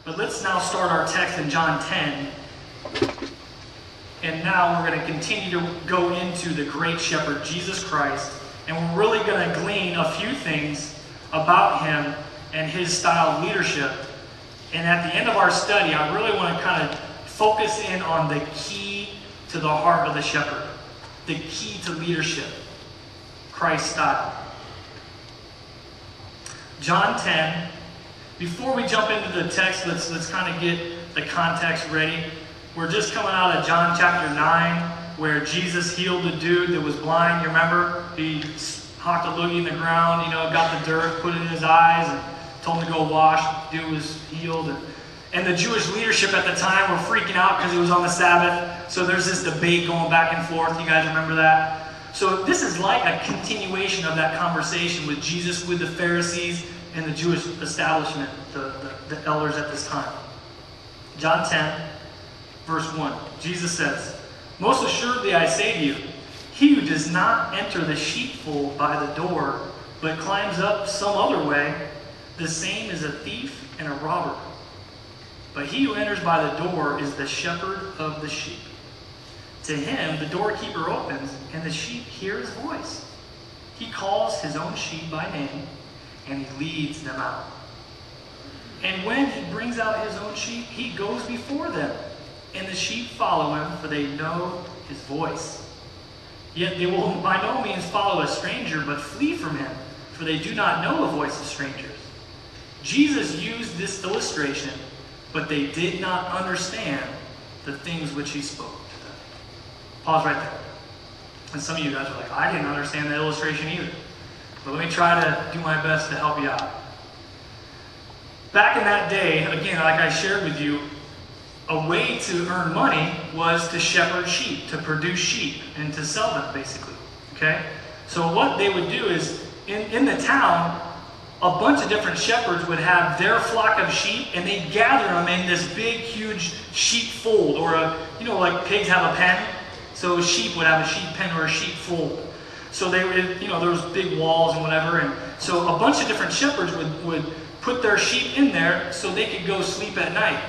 But let's now start our text in John 10. And now we're going to continue to go into the great shepherd, Jesus Christ. And we're really going to glean a few things about him and his style of leadership. And at the end of our study, I really want to kind of focus in on the key to the heart of the shepherd. The key to leadership. Christ's style. John 10. Before we jump into the text, let's kind of get the context ready. We're just coming out of John chapter 9, where Jesus healed the dude that was blind. You remember? He hocked a loogie in the ground, got the dirt, put it in his eyes, and told him to go wash. The dude was healed. And the Jewish leadership at the time were freaking out because it was on the Sabbath. So there's this debate going back and forth. You guys remember that? So this is like a continuation of that conversation with Jesus, with the Pharisees, and the Jewish establishment, the elders at this time. John 10, verse 1. Jesus says, "Most assuredly I say to you, he who does not enter the sheepfold by the door, but climbs up some other way, the same is a thief and a robber. But he who enters by the door is the shepherd of the sheep. To him the doorkeeper opens, and the sheep hear his voice. He calls his own sheep by name, and he leads them out. And when he brings out his own sheep, he goes before them, and the sheep follow him, for they know his voice. Yet they will by no means follow a stranger, but flee from him, for they do not know the voice of strangers." Jesus used this illustration, but they did not understand the things which he spoke to them. Pause right there. And some of you guys are like, I didn't understand the illustration either. But let me try to do my best to help you out. Back in that day, again, like I shared with you, a way to earn money was to shepherd sheep, to produce sheep, and to sell them, basically. Okay? So what they would do is, in the town, a bunch of different shepherds would have their flock of sheep, and they'd gather them in this big, huge sheep fold, or like pigs have a pen. So sheep would have a sheep pen or a sheep fold. So they would, there was big walls and whatever, and so a bunch of different shepherds would put their sheep in there so they could go sleep at night.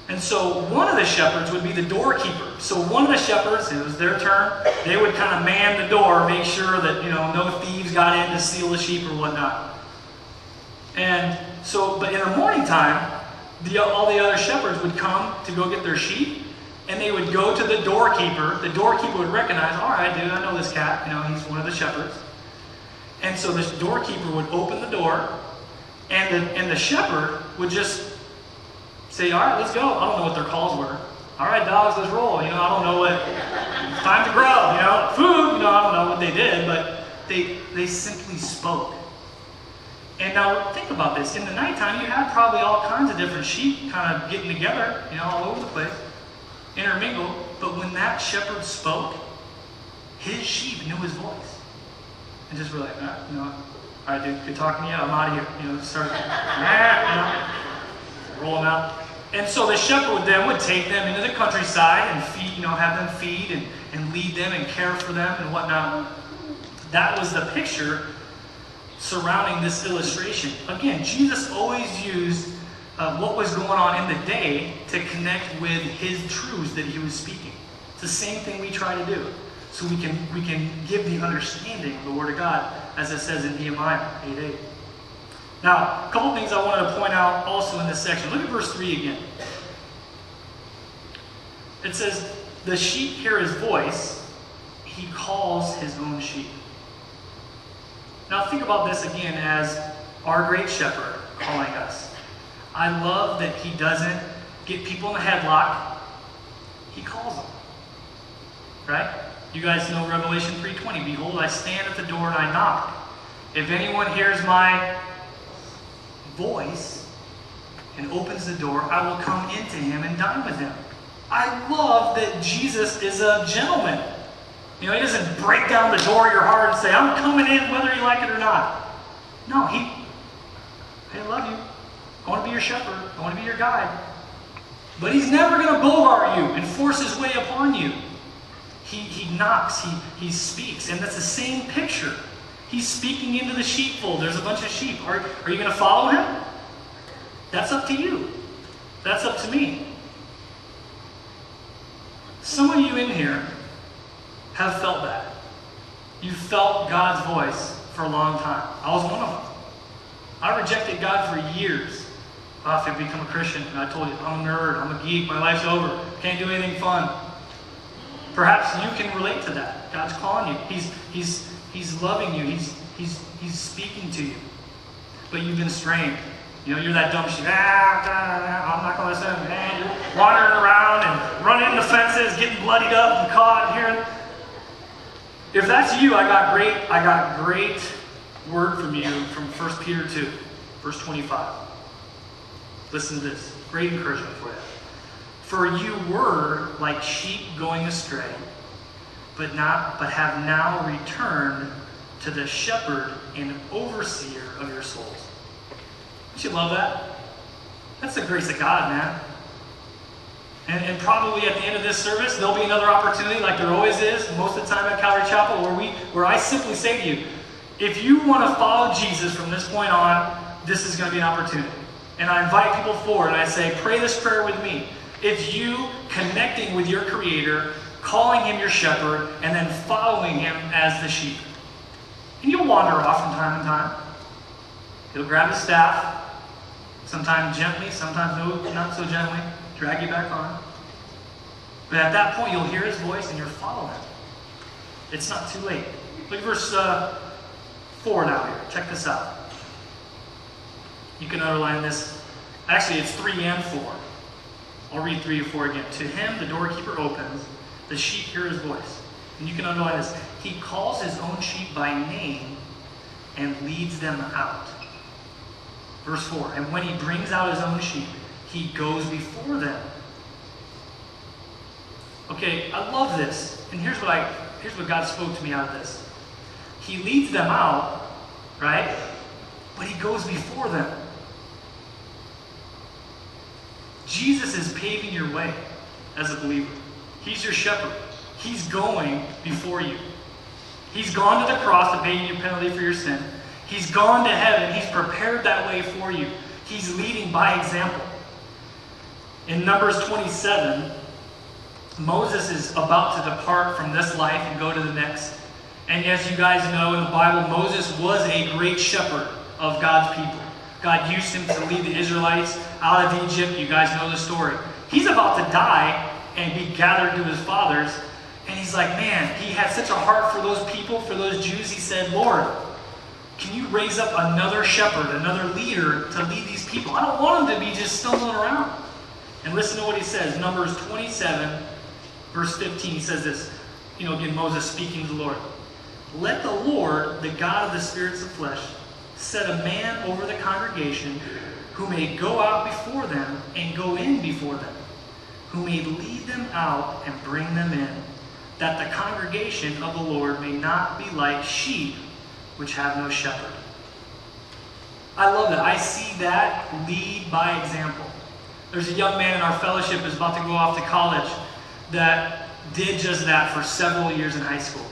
And so one of the shepherds would be the doorkeeper. So one of the shepherds, it was their turn, they would kind of man the door, make sure that, no thieves got in to steal the sheep or whatnot. And so, but in the morning time, all the other shepherds would come to go get their sheep, and they would go to the doorkeeper. The doorkeeper would recognize, all right, dude, I know this cat. He's one of the shepherds. And so this doorkeeper would open the door, and the shepherd would just say, all right, let's go. I don't know what their calls were. All right, dogs, let's roll. I don't know what, it's time to grub, food, I don't know what they did, but they simply spoke. And now think about this. In the nighttime, you had probably all kinds of different sheep kind of getting together, all over the place, intermingled. But when that shepherd spoke, his sheep knew his voice. And just were like, all right, dude, good talking to you. I'm out of here. Start, roll them out. And so the shepherd would take them into the countryside and feed, have them feed and lead them and care for them and whatnot. That was the picture surrounding this illustration. Again, Jesus always used what was going on in the day to connect with his truths that he was speaking. It's the same thing we try to do. So we can give the understanding of the Word of God, as it says in Nehemiah 8:8. Now, a couple things I wanted to point out also in this section. Look at verse 3 again. It says, the sheep hear his voice, he calls his own sheep. Now think about this again as our great shepherd calling us. I love that he doesn't get people in a headlock. He calls them. Right? You guys know Revelation 3:20. Behold, I stand at the door and I knock. If anyone hears my voice and opens the door, I will come into him and dine with him. I love that Jesus is a gentleman. He doesn't break down the door of your heart and say, I'm coming in whether you like it or not. No, I love you. I want to be your shepherd. I want to be your guide. But he's never going to bogart you and force his way upon you. He knocks, he speaks, and that's the same picture. He's speaking into the sheepfold. There's a bunch of sheep. Are you going to follow him? That's up to you. That's up to me. Some of you in here have felt that. You felt God's voice for a long time. I was one of them. I rejected God for years. After I become a Christian, and I told you, I'm a nerd, I'm a geek, my life's over, can't do anything fun. Perhaps you can relate to that. God's calling you. He's loving you. He's speaking to you. But you've been strained. You know, you're that dumb shit. I'm not going to listen. You're wandering around and running into fences, getting bloodied up and caught here. If that's you, I got great word from you from 1 Peter 2, verse 25. Listen to this. Great encouragement for you. For you were like sheep going astray, but have now returned to the shepherd and overseer of your souls. Don't you love that? That's the grace of God, man. And probably at the end of this service, there'll be another opportunity, like there always is, most of the time at Calvary Chapel, where I simply say to you, if you want to follow Jesus from this point on, this is going to be an opportunity. And I invite people forward and I say, pray this prayer with me. It's you connecting with your Creator, calling Him your shepherd, and then following Him as the sheep. And you'll wander off from time to time. He'll grab His staff, sometimes gently, sometimes not so gently, drag you back on. But at that point, you'll hear His voice and you'll follow Him. It's not too late. Look at verse 4 now here. Check this out. You can underline this. Actually, it's 3 and 4. I'll read 3 and 4 again. To him, the doorkeeper opens. The sheep hear his voice. And you can underline this. He calls his own sheep by name and leads them out. Verse 4. And when he brings out his own sheep, he goes before them. Okay, I love this. And here's what God spoke to me out of this. He leads them out, right? But he goes before them. Jesus is paving your way as a believer. He's your shepherd. He's going before you. He's gone to the cross to pay your penalty for your sin. He's gone to heaven. He's prepared that way for you. He's leading by example. In Numbers 27, Moses is about to depart from this life and go to the next. And as you guys know in the Bible, Moses was a great shepherd of God's people. God used him to lead the Israelites out of Egypt. You guys know the story. He's about to die and be gathered to his fathers. And he's like, man, he had such a heart for those people, for those Jews. He said, Lord, can you raise up another shepherd, another leader to lead these people? I don't want them to be just stumbling around. And listen to what he says. Numbers 27, verse 15. He says this. Again, Moses speaking to the Lord. Let the Lord, the God of the spirits of flesh, set a man over the congregation who may go out before them and go in before them, who may lead them out and bring them in, that the congregation of the Lord may not be like sheep which have no shepherd. I love that. I see that lead by example. There's a young man in our fellowship who's about to go off to college that did just that for several years in high school.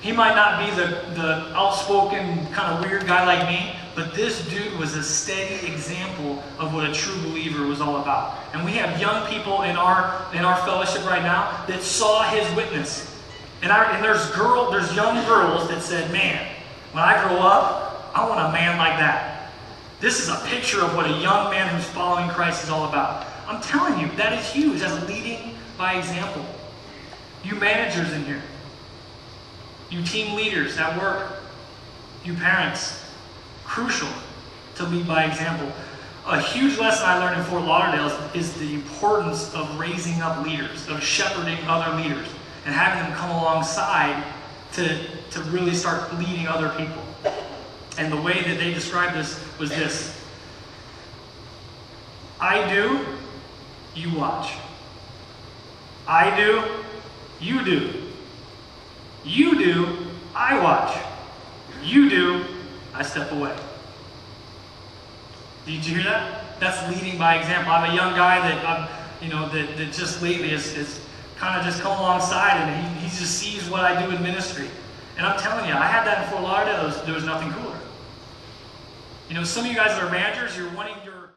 He might not be the outspoken, kind of weird guy like me, but this dude was a steady example of what a true believer was all about. And we have young people in our fellowship right now that saw his witness. And there's young girls that said, man, when I grow up, I want a man like that. This is a picture of what a young man who's following Christ is all about. I'm telling you, that is huge. That's leading by example. You managers in here. You team leaders at work, you parents, crucial to lead by example. A huge lesson I learned in Fort Lauderdale is the importance of raising up leaders, of shepherding other leaders, and having them come alongside to really start leading other people. And the way that they described this was this. I do, you watch. I do, you do. You do, I watch. You do, I step away. Did you hear that? That's leading by example. I'm a young guy that just lately is kind of just come alongside and he just sees what I do in ministry. And I'm telling you, I had that in Fort Lauderdale. There was nothing cooler. Some of you guys that are managers, you're wanting your